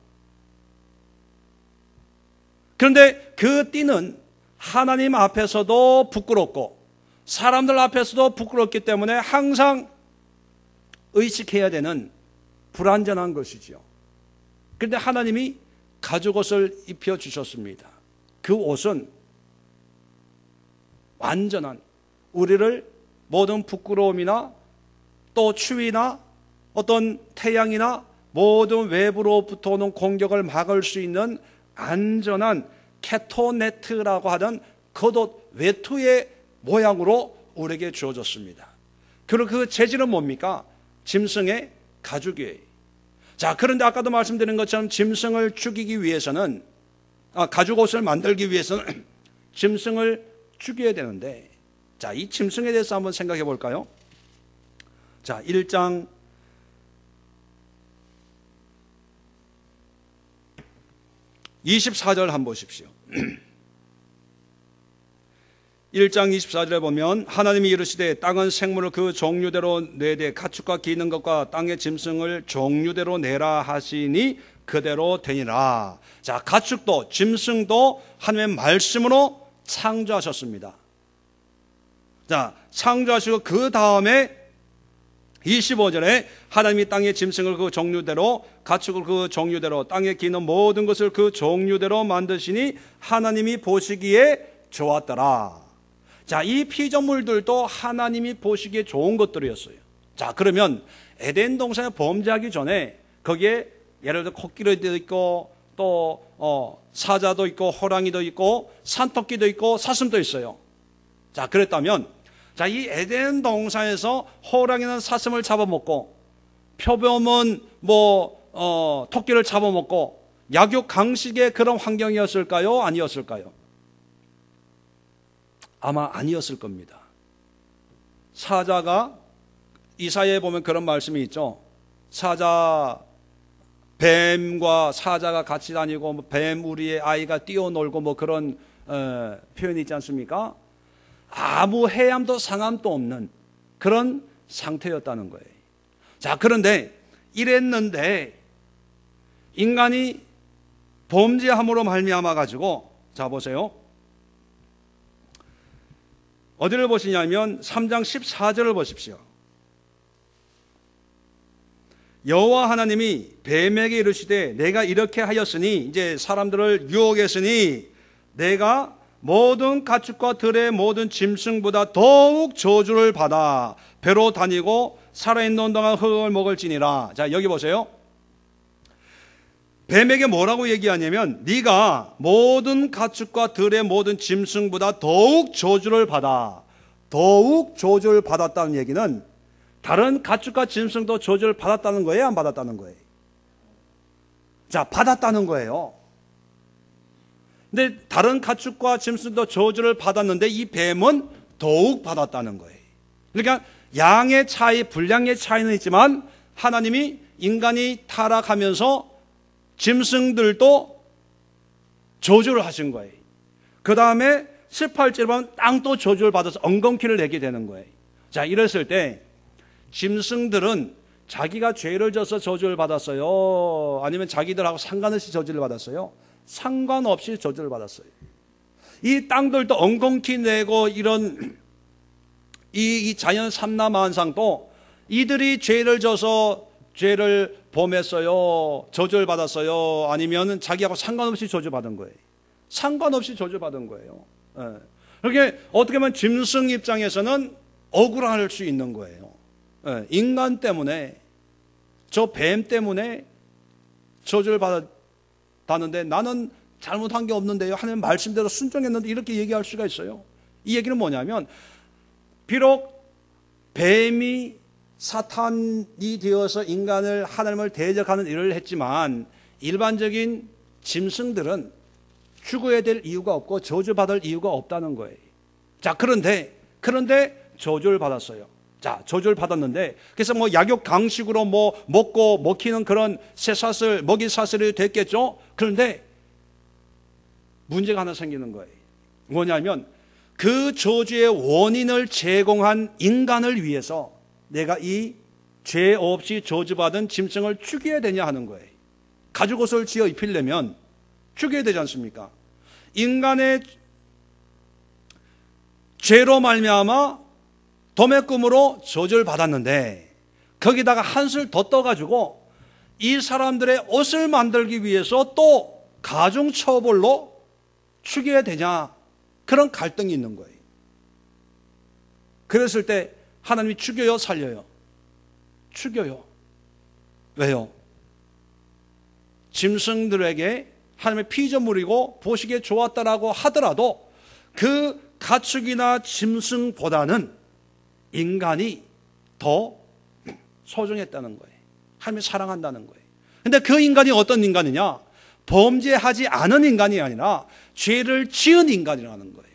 그런데 그 띠는 하나님 앞에서도 부끄럽고 사람들 앞에서도 부끄럽기 때문에 항상 의식해야 되는 불완전한 것이지요. 그런데 하나님이 가죽옷을 입혀주셨습니다. 그 옷은 완전한, 우리를 모든 부끄러움이나 또 추위나 어떤 태양이나 모든 외부로부터 오는 공격을 막을 수 있는 안전한 케토네트라고 하는 겉옷 외투의 모양으로 우리에게 주어졌습니다. 그리고 그 재질은 뭡니까? 짐승의 가죽이에요. 자, 그런데 아까도 말씀드린 것처럼 짐승을 죽이기 위해서는, 가죽 옷을 만들기 위해서는 짐승을 죽여야 되는데, 자, 이 짐승에 대해서 한번 생각해 볼까요? 자, 1장 24절 한번 보십시오. 1장 24절에 보면 하나님이 이르시되 땅은 생물을 그 종류대로 내되 가축과 기는 것과 땅의 짐승을 종류대로 내라 하시니 그대로 되니라. 자, 가축도 짐승도 하나님의 말씀으로 창조하셨습니다. 자, 창조하시고 그 다음에 25절에 하나님이 땅의 짐승을 그 종류대로 가축을 그 종류대로 땅에 기는 모든 것을 그 종류대로 만드시니 하나님이 보시기에 좋았더라. 자, 이 피조물들도 하나님이 보시기에 좋은 것들이었어요. 자, 그러면 에덴 동산에 범죄하기 전에 거기에 예를 들어 코끼리도 있고 또 사자도 있고 호랑이도 있고 산토끼도 있고 사슴도 있어요. 자, 그랬다면 자, 이 에덴 동산에서 호랑이는 사슴을 잡아먹고 표범은 토끼를 잡아먹고 약육강식의 그런 환경이었을까요? 아니었을까요? 아마 아니었을 겁니다. 사자가 이사야에 보면 그런 말씀이 있죠. 뱀과 사자가 같이 다니고 뱀 우리의 아이가 뛰어놀고 그런 표현이 있지 않습니까? 아무 해함도 상함도 없는 그런 상태였다는 거예요. 자, 그런데 이랬는데 인간이 범죄함으로 말미암아 가지고, 자 보세요. 어디를 보시냐면 3장 14절을 보십시오. 여호와 하나님이 뱀에게 이르시되 내가 이렇게 하였으니, 이제 사람들을 유혹했으니 내가 모든 가축과 들의 모든 짐승보다 더욱 저주를 받아 배로 다니고 살아있는 동안 흙을 먹을지니라. 자, 여기 보세요. 뱀에게 뭐라고 얘기하냐면 네가 모든 가축과 들의 모든 짐승보다 더욱 저주를 받아. 더욱 저주를 받았다는 얘기는 다른 가축과 짐승도 저주를 받았다는 거예요? 안 받았다는 거예요? 자, 받았다는 거예요. 근데 다른 가축과 짐승도 저주를 받았는데 이 뱀은 더욱 받았다는 거예요. 그러니까 양의 차이, 분량의 차이는 있지만 하나님이 인간이 타락하면서 짐승들도 저주를 하신 거예요. 그 다음에 18절에 보면 땅도 저주를 받아서 엉겅퀴를 내게 되는 거예요. 자, 이랬을 때 짐승들은 자기가 죄를 져서 저주를 받았어요? 아니면 자기들하고 상관없이 저주를 받았어요? 상관없이 저주를 받았어요. 이 땅들도 엉겅퀴 내고 이런 이 자연 삼라만상도 이들이 죄를 져서 죄를 범했어요? 저주를 받았어요? 아니면 자기하고 상관없이 저주받은 거예요? 상관없이 저주받은 거예요. 그렇게 어떻게 보면 짐승 입장에서는 억울할 수 있는 거예요. 인간 때문에, 저 뱀 때문에 저주를 받았는데 나는 잘못한 게 없는데요, 하나님 말씀대로 순종했는데, 이렇게 얘기할 수가 있어요. 이 얘기는 뭐냐면 비록 뱀이 사탄이 되어서 인간을, 하나님을 대적하는 일을 했지만 일반적인 짐승들은 죽어야 될 이유가 없고 저주받을 이유가 없다는 거예요. 자, 그런데 저주를 받았어요. 자, 저주를 받았는데, 그래서 약육강식으로 먹고 먹히는 그런 새사슬, 먹이사슬이 됐겠죠? 그런데 문제가 하나 생기는 거예요. 뭐냐면 그 저주의 원인을 제공한 인간을 위해서 내가 이 죄 없이 저주받은 짐승을 죽여야 되냐 하는 거예요. 가죽옷을 지어 입히려면 죽여야 되지 않습니까? 인간의 죄로 말미암아 도매금으로 저주를 받았는데 거기다가 한술 더 떠가지고 이 사람들의 옷을 만들기 위해서 또 가중처벌로 죽여야 되냐, 그런 갈등이 있는 거예요. 그랬을 때 하나님이 죽여요, 살려요? 죽여요. 왜요? 짐승들에게 하나님의 피조물이고 보시기에 좋았다라고 하더라도 그 가축이나 짐승보다는 인간이 더 소중했다는 거예요. 하나님이 사랑한다는 거예요. 근데 그 인간이 어떤 인간이냐? 범죄하지 않은 인간이 아니라 죄를 지은 인간이라는 거예요.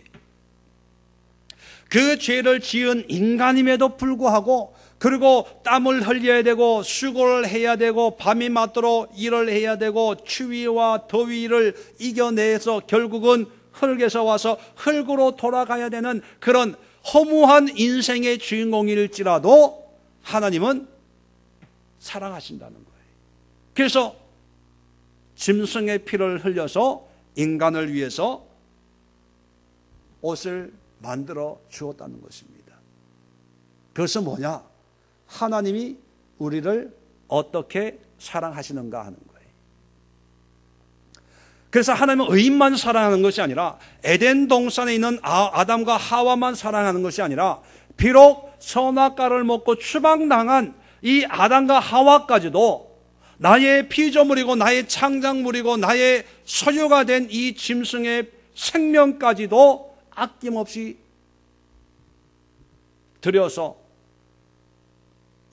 그 죄를 지은 인간임에도 불구하고, 그리고 땀을 흘려야 되고 수고를 해야 되고 밤이 맞도록 일을 해야 되고 추위와 더위를 이겨내서 결국은 흙에서 와서 흙으로 돌아가야 되는 그런 허무한 인생의 주인공일지라도 하나님은 사랑하신다는 거예요. 그래서 짐승의 피를 흘려서 인간을 위해서 옷을 만들어 주었다는 것입니다. 그것은 뭐냐? 하나님이 우리를 어떻게 사랑하시는가 하는 거예요. 그래서 하나님은 의인만 사랑하는 것이 아니라 에덴 동산에 있는 아담과 하와만 사랑하는 것이 아니라 비록 선악과를 먹고 추방당한 이 아담과 하와까지도 나의 피조물이고 나의 창작물이고 나의 소유가 된 이 짐승의 생명까지도 아낌없이 들여서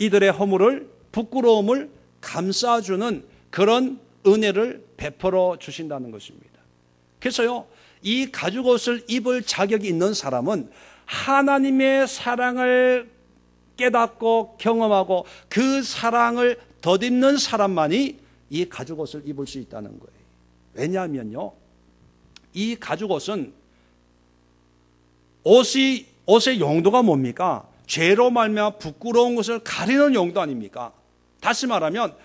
이들의 허물을, 부끄러움을 감싸주는 그런 은혜를 베풀어 주신다는 것입니다. 그래서요, 이 가죽옷을 입을 자격이 있는 사람은 하나님의 사랑을 깨닫고 경험하고 그 사랑을 덧입는 사람만이 이 가죽옷을 입을 수 있다는 거예요. 왜냐하면요, 이 가죽옷은 옷의 용도가 뭡니까? 죄로 말미암아 부끄러운 것을 가리는 용도 아닙니까? 다시 말하면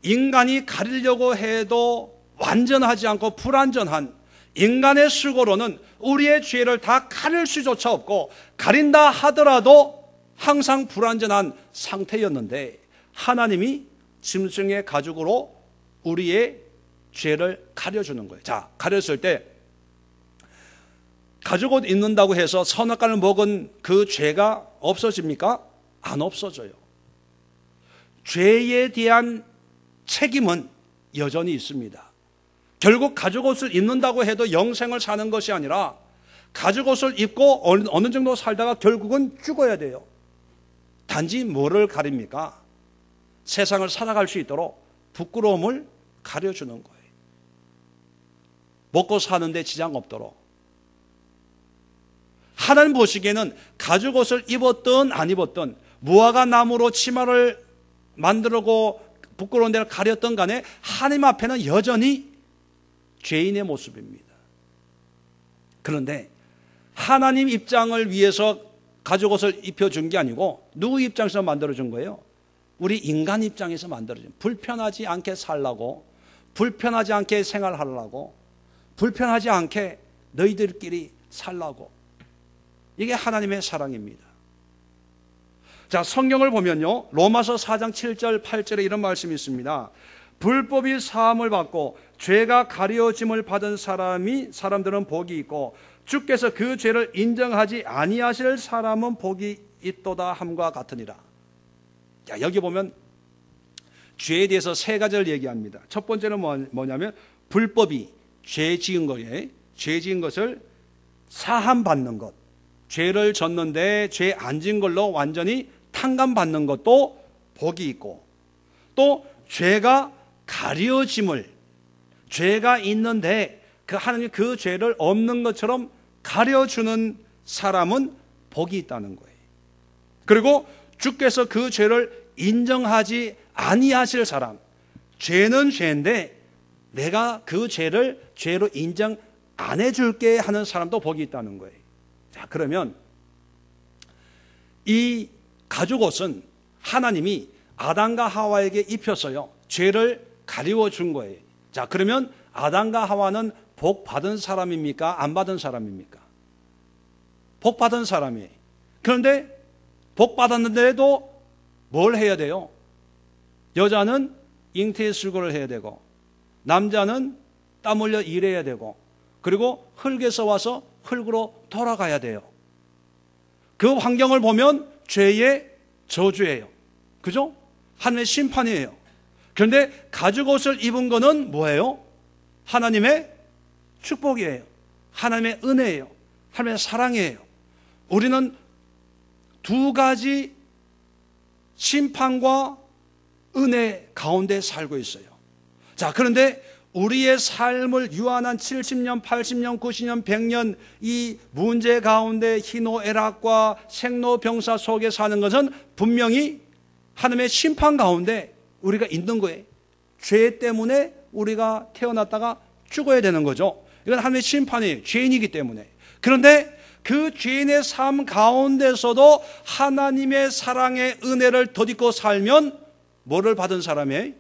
인간이 가리려고 해도 완전하지 않고 불완전한 인간의 수고로는 우리의 죄를 다 가릴 수조차 없고, 가린다 하더라도 항상 불완전한 상태였는데 하나님이 짐승의 가죽으로 우리의 죄를 가려주는 거예요. 자, 가렸을 때 가죽옷 입는다고 해서 선악과를 먹은 그 죄가 없어집니까? 안 없어져요. 죄에 대한 책임은 여전히 있습니다. 결국 가죽옷을 입는다고 해도 영생을 사는 것이 아니라 가죽옷을 입고 어느 정도 살다가 결국은 죽어야 돼요. 단지 뭐를 가립니까? 세상을 살아갈 수 있도록 부끄러움을 가려주는 거예요. 먹고 사는데 지장 없도록. 하나님 보시기에는 가죽옷을 입었든 안 입었든, 무화과 나무로 치마를 만들고 부끄러운 데를 가렸던 간에 하나님 앞에는 여전히 죄인의 모습입니다. 그런데 하나님 입장을 위해서 가죽옷을 입혀준 게 아니고 누구 입장에서 만들어준 거예요? 우리 인간 입장에서 만들어준, 불편하지 않게 살라고, 불편하지 않게 생활하려고, 불편하지 않게 너희들끼리 살라고. 이게 하나님의 사랑입니다. 자, 성경을 보면요, 로마서 4장 7절 8절에 이런 말씀이 있습니다. 불법이 사함을 받고 죄가 가려짐을 받은 사람들은 복이 있고 주께서 그 죄를 인정하지 아니하실 사람은 복이 있도다 함과 같으니라. 자, 여기 보면 죄에 대해서 세 가지를 얘기합니다. 첫 번째는 뭐냐면 불법이 죄 지은 거예요. 죄 지은 것을 사함받는 것. 죄를 졌는데 죄 안 지은 걸로 완전히 탕감받는 것도 복이 있고, 또 죄가 가려짐을, 죄가 있는데 하나님이 그 죄를 없는 것처럼 가려주는 사람은 복이 있다는 거예요. 그리고 주께서 그 죄를 인정하지 아니하실 사람, 죄는 죄인데 내가 그 죄를 죄로 인정 안 해줄게 하는 사람도 복이 있다는 거예요. 자, 그러면 이 가죽옷은 하나님이 아담과 하와에게 입혀서요, 죄를 가리워 준 거예요. 자, 그러면 아담과 하와는 복 받은 사람입니까? 안 받은 사람입니까? 복 받은 사람이에요. 그런데 복 받았는데도 뭘 해야 돼요? 여자는 잉태의 수고를 해야 되고, 남자는 땀 흘려 일해야 되고, 그리고 흙에서 와서 흙으로 돌아가야 돼요. 그 환경을 보면 죄의 저주예요. 그죠? 하나님의 심판이에요. 그런데 가죽옷을 입은 거는 뭐예요? 하나님의 축복이에요. 하나님의 은혜예요. 하나님의 사랑이에요. 우리는 두 가지 심판과 은혜 가운데 살고 있어요. 자, 그런데 우리의 삶을 유한한 70년, 80년, 90년, 100년 이 문제 가운데 희노애락과 생로병사 속에 사는 것은 분명히 하나님의 심판 가운데 우리가 있는 거예요. 죄 때문에 우리가 태어났다가 죽어야 되는 거죠. 이건 하나님의 심판이에요. 죄인이기 때문에. 그런데 그 죄인의 삶 가운데서도 하나님의 사랑의 은혜를 덧입고 살면 뭐를 받은 사람이에요?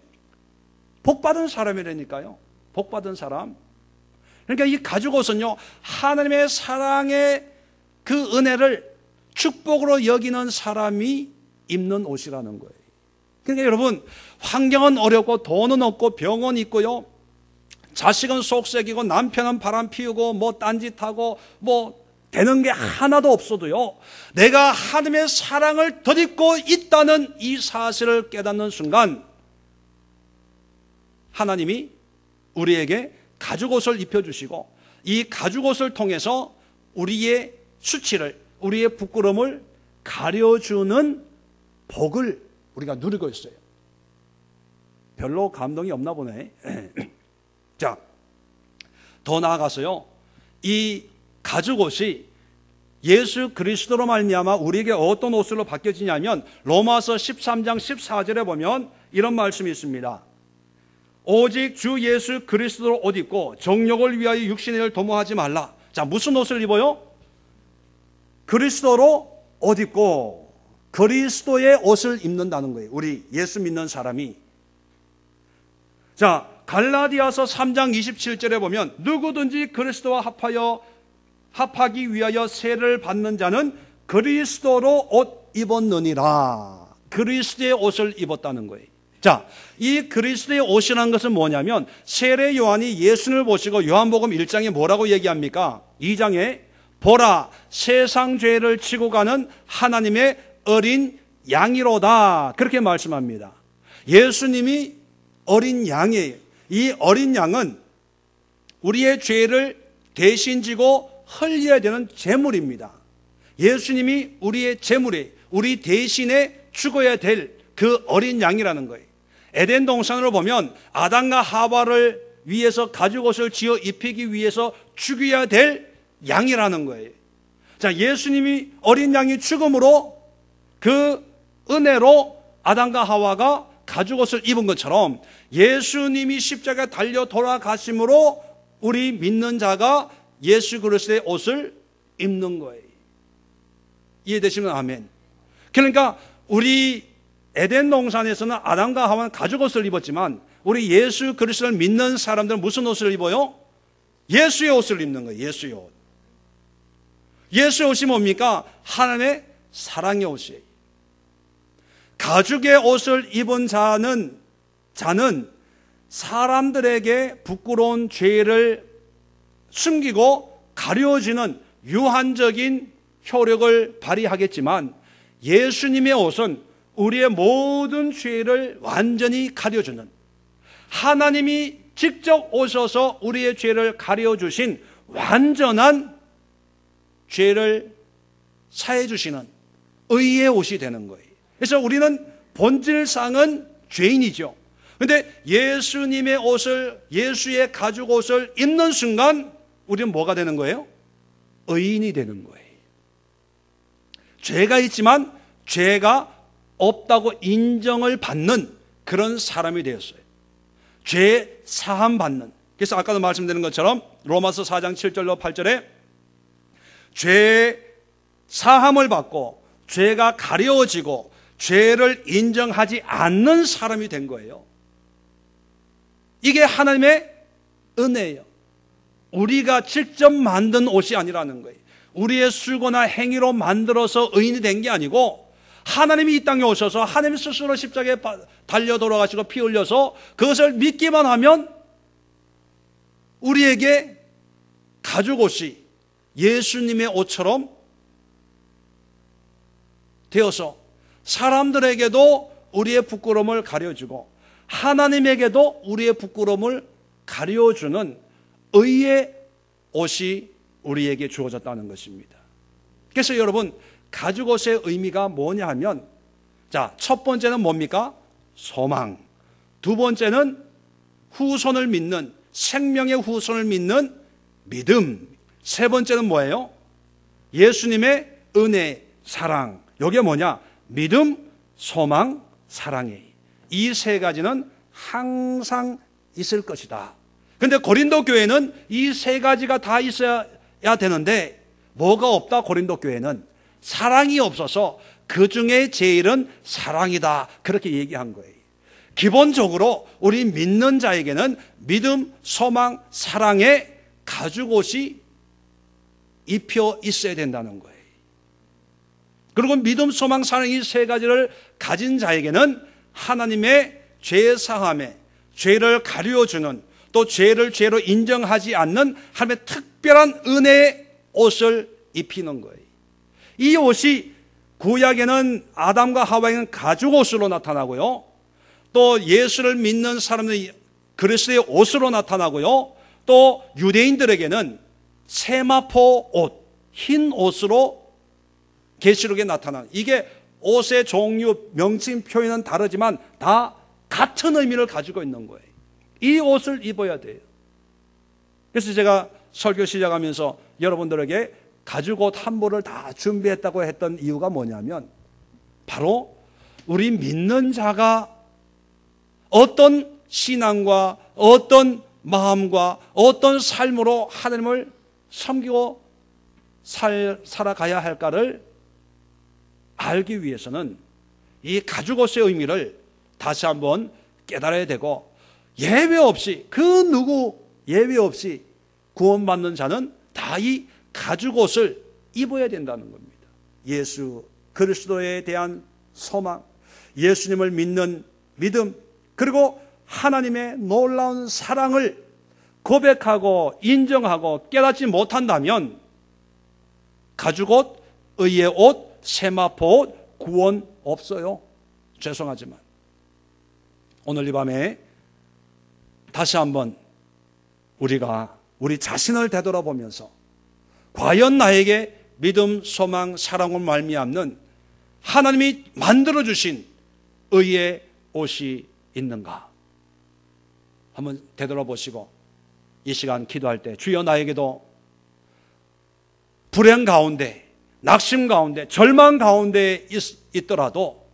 복 받은 사람이라니까요. 복 받은 사람. 그러니까 이 가죽옷은요, 하나님의 사랑의 그 은혜를 축복으로 여기는 사람이 입는 옷이라는 거예요. 그러니까 여러분, 환경은 어렵고 돈은 없고 병은 있고요, 자식은 속썩이고 남편은 바람 피우고 뭐 딴짓하고 뭐 되는 게 하나도 없어도요, 내가 하나님의 사랑을 덧입고 있다는 이 사실을 깨닫는 순간 하나님이 우리에게 가죽옷을 입혀주시고 이 가죽옷을 통해서 우리의 수치를, 우리의 부끄러움을 가려주는 복을 우리가 누리고 있어요. 별로 감동이 없나 보네. 자, 더 나아가서요, 이 가죽옷이 예수 그리스도로 말미암아 우리에게 어떤 옷으로 바뀌어지냐면 로마서 13장 14절에 보면 이런 말씀이 있습니다. 오직 주 예수 그리스도로 옷 입고 정욕을 위하여 육신의 일을 도모하지 말라. 자, 무슨 옷을 입어요? 그리스도로 옷 입고 그리스도의 옷을 입는다는 거예요. 우리 예수 믿는 사람이. 자, 갈라디아서 3장 27절에 보면 누구든지 그리스도와 합하기 위하여 세를 받는 자는 그리스도로 옷 입었느니라. 그리스도의 옷을 입었다는 거예요. 자, 이 그리스도의 옷이라는 것은 뭐냐면 세례 요한이 예수를 보시고 요한복음 1장에 뭐라고 얘기합니까? 2장에 보라, 세상 죄를 지고 가는 하나님의 어린 양이로다. 그렇게 말씀합니다. 예수님이 어린 양이에요. 이 어린 양은 우리의 죄를 대신 지고 흘려야 되는 제물입니다. 예수님이 우리의 제물이에요. 우리 대신에 죽어야 될 그 어린 양이라는 거예요. 에덴 동산으로 보면 아담과 하와를 위해서 가죽옷을 지어 입히기 위해서 죽여야 될 양이라는 거예요. 자, 예수님이 어린 양이 죽음으로 그 은혜로 아담과 하와가 가죽옷을 입은 것처럼 예수님이 십자가에 달려 돌아가심으로 우리 믿는 자가 예수 그리스도의 옷을 입는 거예요. 이해되시면 아멘. 그러니까 우리 에덴 동산에서는 아담과 하와는 가죽옷을 입었지만 우리 예수 그리스도를 믿는 사람들은 무슨 옷을 입어요? 예수의 옷을 입는 거예요. 예수의 옷. 예수의 옷이 뭡니까? 하나님의 사랑의 옷이에요. 가죽의 옷을 입은 자는 사람들에게 부끄러운 죄를 숨기고 가려지는 유한적인 효력을 발휘하겠지만 예수님의 옷은 우리의 모든 죄를 완전히 가려주는, 하나님이 직접 오셔서 우리의 죄를 가려주신 완전한 죄를 사해 주시는 의의 옷이 되는 거예요. 그래서 우리는 본질상은 죄인이죠. 그런데 예수님의 옷을, 예수의 가죽 옷을 입는 순간 우리는 뭐가 되는 거예요? 의인이 되는 거예요. 죄가 있지만 죄가 없다고 인정을 받는 그런 사람이 되었어요. 죄 사함 받는. 그래서 아까도 말씀드린 것처럼 로마서 4장 7절로 8절에 죄 사함을 받고 죄가 가려워지고 죄를 인정하지 않는 사람이 된 거예요. 이게 하나님의 은혜예요. 우리가 직접 만든 옷이 아니라는 거예요. 우리의 수고나 행위로 만들어서 의인이 된 게 아니고 하나님이 이 땅에 오셔서 하나님 스스로 십자가에 달려 돌아가시고 피 흘려서 그것을 믿기만 하면 우리에게 가죽옷이 예수님의 옷처럼 되어서 사람들에게도 우리의 부끄러움을 가려주고 하나님에게도 우리의 부끄러움을 가려주는 의의 옷이 우리에게 주어졌다는 것입니다. 그래서 여러분, 가죽옷의 의미가 뭐냐 하면, 자, 첫 번째는 뭡니까? 소망. 두 번째는 후손을 믿는, 생명의 후손을 믿는 믿음. 세 번째는 뭐예요? 예수님의 은혜, 사랑. 이게 뭐냐? 믿음, 소망, 사랑이. 이 세 가지는 항상 있을 것이다. 그런데 고린도 교회는 이 세 가지가 다 있어야 되는데 뭐가 없다? 고린도 교회는 사랑이 없어서 그 중에 제일은 사랑이다. 그렇게 얘기한 거예요. 기본적으로 우리 믿는 자에게는 믿음, 소망, 사랑의 가죽옷이 입혀 있어야 된다는 거예요. 그리고 믿음, 소망, 사랑 이 세 가지를 가진 자에게는 하나님의 죄 사함에 죄를 가려주는, 또 죄를 죄로 인정하지 않는 하나님의 특별한 은혜의 옷을 입히는 거예요. 이 옷이 구약에는 아담과 하와에는 가죽옷으로 나타나고요, 또 예수를 믿는 사람들이 그리스도의 옷으로 나타나고요, 또 유대인들에게는 세마포 옷, 흰 옷으로 계시록에 나타나는, 이게 옷의 종류, 명칭 표현은 다르지만 다 같은 의미를 가지고 있는 거예요. 이 옷을 입어야 돼요. 그래서 제가 설교 시작하면서 여러분들에게 가죽옷 한 벌을 다 준비했다고 했던 이유가 뭐냐면, 바로 우리 믿는 자가 어떤 신앙과 어떤 마음과 어떤 삶으로 하나님을 섬기고 살아가야 할까를 알기 위해서는 이 가죽옷의 의미를 다시 한번 깨달아야 되고, 예외 없이, 그 누구 예외 없이 구원받는 자는 다 이 가죽옷을 입어야 된다는 겁니다. 예수 그리스도에 대한 소망, 예수님을 믿는 믿음, 그리고 하나님의 놀라운 사랑을 고백하고 인정하고 깨닫지 못한다면 가죽옷, 의의 옷, 세마포 옷, 구원 없어요. 죄송하지만 오늘 이 밤에 다시 한번 우리가 우리 자신을 되돌아보면서 과연 나에게 믿음, 소망, 사랑을 말미암는 하나님이 만들어주신 의의 옷이 있는가 한번 되돌아보시고, 이 시간 기도할 때 주여 나에게도 불행 가운데, 낙심 가운데, 절망 가운데 있더라도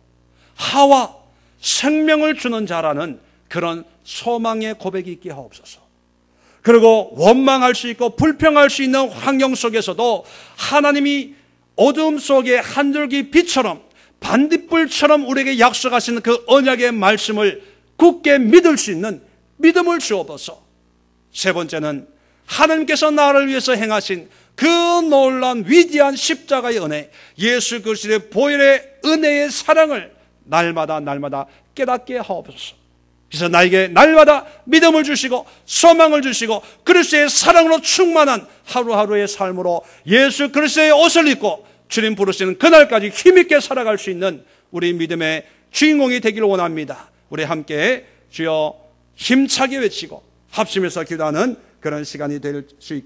하와 생명을 주는 자라는 그런 소망의 고백이 있게 하옵소서. 그리고 원망할 수 있고 불평할 수 있는 환경 속에서도 하나님이 어둠 속에 한 줄기 빛처럼, 반딧불처럼 우리에게 약속하시는 그 언약의 말씀을 굳게 믿을 수 있는 믿음을 주옵소서. 세 번째는 하나님께서 나를 위해서 행하신 그 놀라운 위대한 십자가의 은혜, 예수 그리스도의 보혈의 은혜의 사랑을 날마다 깨닫게 하옵소서. 그래서 나에게 날마다 믿음을 주시고 소망을 주시고 그리스도의 사랑으로 충만한 하루하루의 삶으로 예수 그리스도의 옷을 입고 주님 부르시는 그날까지 힘있게 살아갈 수 있는 우리 믿음의 주인공이 되기를 원합니다. 우리 함께 주여 힘차게 외치고 합심해서 기도하는 그런 시간이 될 수 있게